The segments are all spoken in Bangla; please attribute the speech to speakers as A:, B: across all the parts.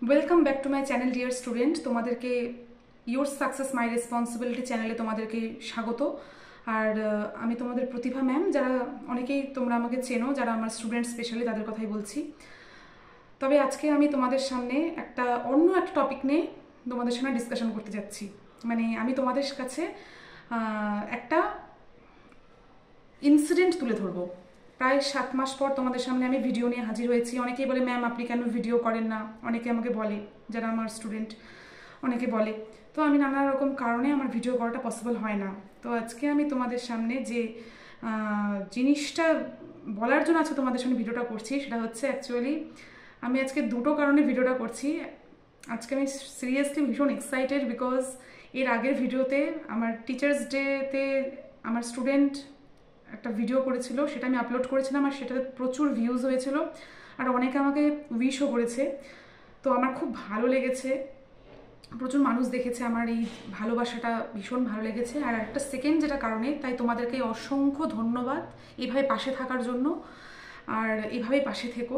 A: Welcome back to my channel dear student. তোমাদেরকে ইয়োর সাকসেস মাই রেসপন্সিবিলিটি চ্যানেলে তোমাদেরকে স্বাগত। আর আমি তোমাদের প্রতিভা ম্যাম, যারা অনেকেই তোমরা আমাকে চেনো, যারা আমার স্টুডেন্ট স্পেশালি তাদের কথাই বলছি। তবে আজকে আমি তোমাদের সামনে অন্য একটা টপিক নিয়ে তোমাদের সামনে ডিসকাশন করতে যাচ্ছি। মানে আমি তোমাদের কাছে একটা ইনসিডেন্ট তুলে ধরবো। প্রায় 7 মাস পর তোমাদের সামনে আমি ভিডিও নিয়ে হাজির হয়েছি। অনেকেই বলে ম্যাম আপনি কেন ভিডিও করেন না, অনেকে আমাকে বলে, যারা আমার স্টুডেন্ট অনেকে বলে। তো আমি নানা রকম কারণে আমার ভিডিও করাটা পসিবল হয় না। তো আজকে আমি তোমাদের সামনে যে জিনিসটা বলার জন্য আজকে তোমাদের সামনে ভিডিওটা করছি, সেটা হচ্ছে অ্যাকচুয়ালি আমি আজকে দুটো কারণে ভিডিওটা করছি। আজকে আমি সিরিয়াসলি ভীষণ এক্সাইটেড, বিকজ এর আগের ভিডিওতে আমার টিচার্স ডেতে আমার স্টুডেন্ট একটা ভিডিও করেছিল, সেটা আমি আপলোড করেছিলাম, আর সেটাতে প্রচুর ভিউজ হয়েছিল, আর অনেকে আমাকে উইশও করেছে। তো আমার খুব ভালো লেগেছে, প্রচুর মানুষ দেখেছে, আমার এই ভালোবাসাটা ভীষণ ভালো লেগেছে। আর একটা সেকেন্ড যেটা কারণে, তাই তোমাদেরকে অসংখ্য ধন্যবাদ এইভাবে পাশে থাকার জন্য, আর এইভাবেই পাশে থেকো।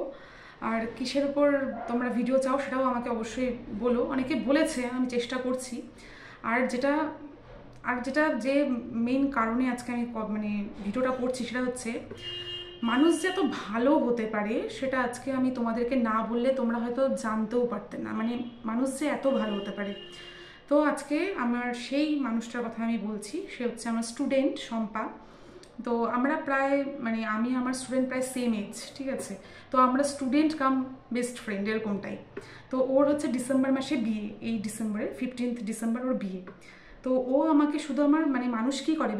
A: আর কিসের উপর তোমরা ভিডিও চাও সেটাও আমাকে অবশ্যই বলো। অনেকে বলেছে, আমি চেষ্টা করছি। আর যেটা যে মেইন কারণে আজকে আমি মানে ভিডিওটা করছি, সেটা হচ্ছে মানুষ যে এত ভালো হতে পারে সেটা আজকে আমি তোমাদেরকে না বললে তোমরা হয়তো জানতেও পারতে না। মানে মানুষ যে এত ভালো হতে পারে। তো আজকে আমার সেই মানুষটার কথা আমি বলছি, সে হচ্ছে আমার স্টুডেন্ট শম্পা। তো আমরা প্রায় মানে আমি আমার স্টুডেন্ট প্রায় সেম এজ, ঠিক আছে। তো আমরা স্টুডেন্ট কাম বেস্ট ফ্রেন্ড এরকমটাই। তো ওর হচ্ছে ডিসেম্বর মাসে বিয়ে, এই ডিসেম্বরে 15th ডিসেম্বর ওর বিয়ে। তো ও আমাকে শুধু আমার মানে মানুষ কী করে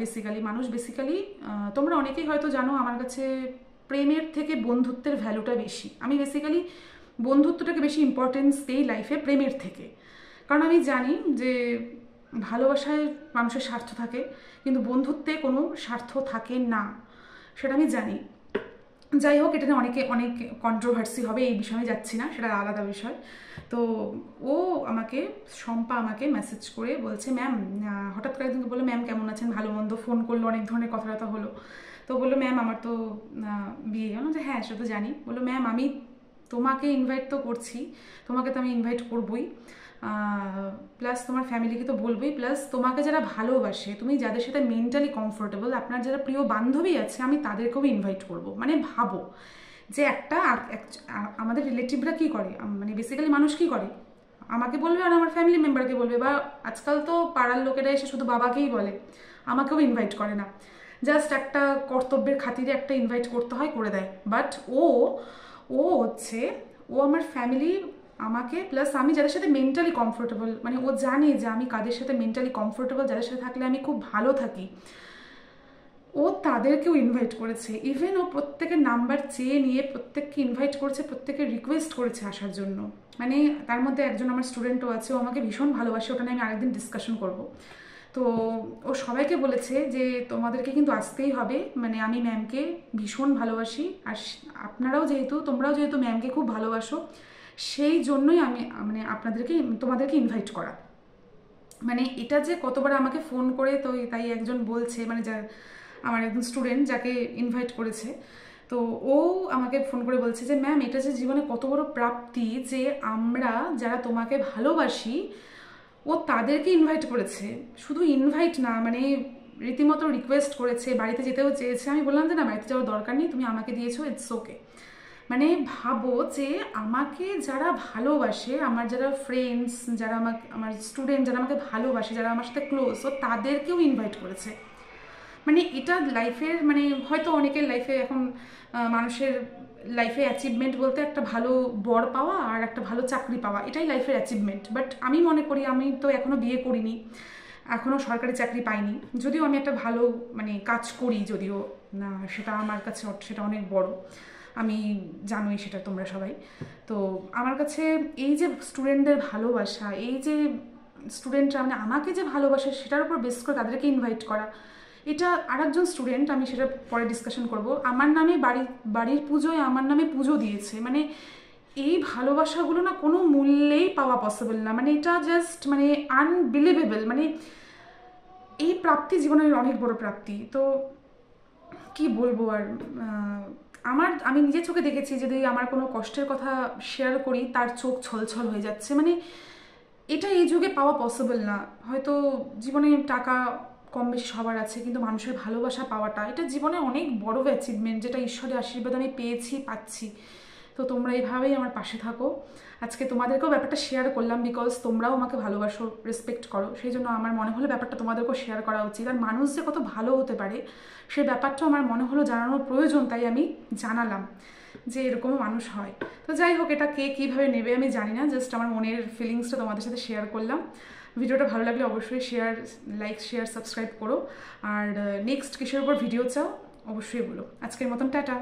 A: মানুষ বেসিক্যালি তোমরা অনেকেই হয়তো জানো, আমার কাছে প্রেমের থেকে বন্ধুত্বের ভ্যালুটা বেশি। আমি বেসিক্যালি বন্ধুত্বটাকে বেশি ইম্পর্টেন্স দিই লাইফে প্রেমের থেকে। কারণ আমি জানি যে ভালোবাসায় মানুষের স্বার্থ থাকে, কিন্তু বন্ধুত্বে কোনো স্বার্থ থাকে না, সেটা আমি জানি। যাই হোক, এটা নিয়ে অনেক কন্ট্রোভার্সি হবে, এই বিষয়ে আমি যাচ্ছি না, সেটা আলাদা বিষয়। তো শম্পা আমাকে মেসেজ করে বলছে, ম্যাম, হঠাৎ করে একদিন বললো, ম্যাম কেমন আছেন, ভালো মন্দ ফোন করলো, অনেক ধরনের কথাবার্তা হলো। তো বললো, ম্যাম আমার তো বিয়ে হলো। যে হ্যাঁ, সেটা তো জানি। বললো, ম্যাম আমি তোমাকে ইনভাইট তো করছি, তোমাকে তো আমি ইনভাইট করবোই, প্লাস তোমার ফ্যামিলিকে তো বলবোই, প্লাস তোমাকে যারা ভালোবাসে, তুমি যাদের সাথে মেন্টালি কমফোর্টেবল, আপনার যারা প্রিয় বান্ধবী আছে, আমি তাদেরকেও ইনভাইট করবো। মানে ভাবো যে আমাদের রিলেটিভরা কী করে, মানে বেসিক্যালি মানুষ কী করে, আমাকে বলবে আর আমার ফ্যামিলি মেম্বারকে বলবে, বা আজকাল তো পাড়ার লোকেরা এসে শুধু বাবাকেই বলে, আমাকেও ইনভাইট করে না। জাস্ট একটা কর্তব্যের খাতিরে একটা ইনভাইট করতে হয়, করে দেয়। বাট ও হচ্ছে আমার ফ্যামিলি, আমাকে প্লাস আমি যাদের সাথে মেন্টালি কমফোর্টেবল, মানে ও জানে যে আমি কাদের সাথে মেন্টালি কমফোর্টেবল, যাদের সাথে থাকলে আমি খুব ভালো থাকি, ও তাদেরকেও ইনভাইট করেছে। ইভেন ও প্রত্যেকের নাম্বার চেয়ে নিয়ে প্রত্যেককে ইনভাইট করেছে, প্রত্যেকের রিকোয়েস্ট করেছে আসার জন্য। মানে তার মধ্যে একজন আমার স্টুডেন্টও আছে, ও আমাকে ভীষণ ভালোবাসে, ওটা নিয়ে আমি আরেকদিন ডিসকাশন করব। তো ও সবাইকে বলেছে যে তোমাদেরকে কিন্তু আসতেই হবে, মানে আমি ম্যামকে ভীষণ ভালোবাসি, আর তোমরাও যেহেতু ম্যামকে খুব ভালোবাসো, সেই জন্যই আমি মানে তোমাদেরকে ইনভাইট করা। মানে এটা যে কতবার আমাকে ফোন করে, তো তাই একজন বলছে, মানে আমার একজন স্টুডেন্ট যাকে ইনভাইট করেছে, তো ও আমাকে ফোন করে বলছে যে ম্যাম, এটা যে জীবনে কত বড় প্রাপ্তি যে আমরা যারা তোমাকে ভালোবাসি, ও তাদেরকে ইনভাইট করেছে। শুধু ইনভাইট না, মানে রীতিমতো রিকোয়েস্ট করেছে, বাড়িতে যেতেও চেয়েছে। আমি বললাম যে না, বাড়িতে যাওয়ার দরকার নেই, তুমি আমাকে দিয়েছো, ইটস ওকে। মানে ভাবো যে আমাকে যারা ভালোবাসে, আমার যারা ফ্রেন্ডস, যারা আমার স্টুডেন্ট যারা আমাকে ভালোবাসে, যারা আমার সাথে ক্লোজ, ও তাদেরকেও ইনভাইট করেছে। মানে এটা লাইফের, মানে হয়তো অনেকের লাইফে এখন মানুষের লাইফে অ্যাচিভমেন্ট বলতে একটা ভালো বর পাওয়া আর একটা ভালো চাকরি পাওয়া, এটাই লাইফের অ্যাচিভমেন্ট। বাট আমি মনে করি, আমি তো এখনও বিয়ে করিনি, এখনও সরকারি চাকরি পাইনি, যদিও আমি একটা ভালো মানে কাজ করি, যদিও না সেটা আমার কাছে সেটা অনেক বড়, আমি জানোই সেটা তোমরা সবাই। তো আমার কাছে এই যে স্টুডেন্টদের ভালোবাসা, এই যে স্টুডেন্টরা মানে আমাকে যে ভালোবাসে, সেটার উপর বেস করে তাদেরকে ইনভাইট করা, এটা আরেকজন স্টুডেন্ট, আমি সেটা পরে ডিসকাশন করব, আমার নামে বাড়ির পুজোয় আমার নামে পুজো দিয়েছে। মানে এই ভালোবাসাগুলো না কোনো মূল্যেই পাওয়া পসিবল না, মানে এটা জাস্ট মানে আনবিলিভেবল। মানে এই প্রাপ্তি জীবনের অনেক বড় প্রাপ্তি। তো কি বলবো আর, আমি নিজের চোখে দেখেছি যদি আমার কোনো কষ্টের কথা শেয়ার করি তার চোখ ছলছল হয়ে যাচ্ছে। মানে এটা এই যুগে পাওয়া পসিবল না। হয়তো জীবনে টাকা কম বেশি সবার আছে, কিন্তু মানুষের ভালোবাসা পাওয়াটা এটা জীবনে অনেক বড় অ্যাচিভমেন্ট, যেটা ঈশ্বরের আশীর্বাদ আমি পেয়েছি, পাচ্ছি। তো তোমরা এইভাবেই আমার পাশে থাকো। আজকে তোমাদেরকেও ব্যাপারটা শেয়ার করলাম বিকজ তোমরাও আমাকে ভালোবাসো, রেসপেক্ট করো, সেই জন্য আমার মনে হলো ব্যাপারটা তোমাদেরকেও শেয়ার করা উচিত। আর মানুষ যে কত ভালো হতে পারে সেই ব্যাপারটাও আমার মনে হলো জানানোর প্রয়োজন, তাই আমি জানালাম যে এরকমও মানুষ হয়। তো যাই হোক, এটা কে কীভাবে নেবে আমি জানি না, জাস্ট আমার মনের ফিলিংসটা তোমাদের সাথে শেয়ার করলাম। ভিডিওটা ভালো লাগলে অবশ্যই শেয়ার সাবস্ক্রাইব করো। আর নেক্সট কিসের উপর ভিডিও চাও অবশ্যই বলো। আজকের মতন টাটা।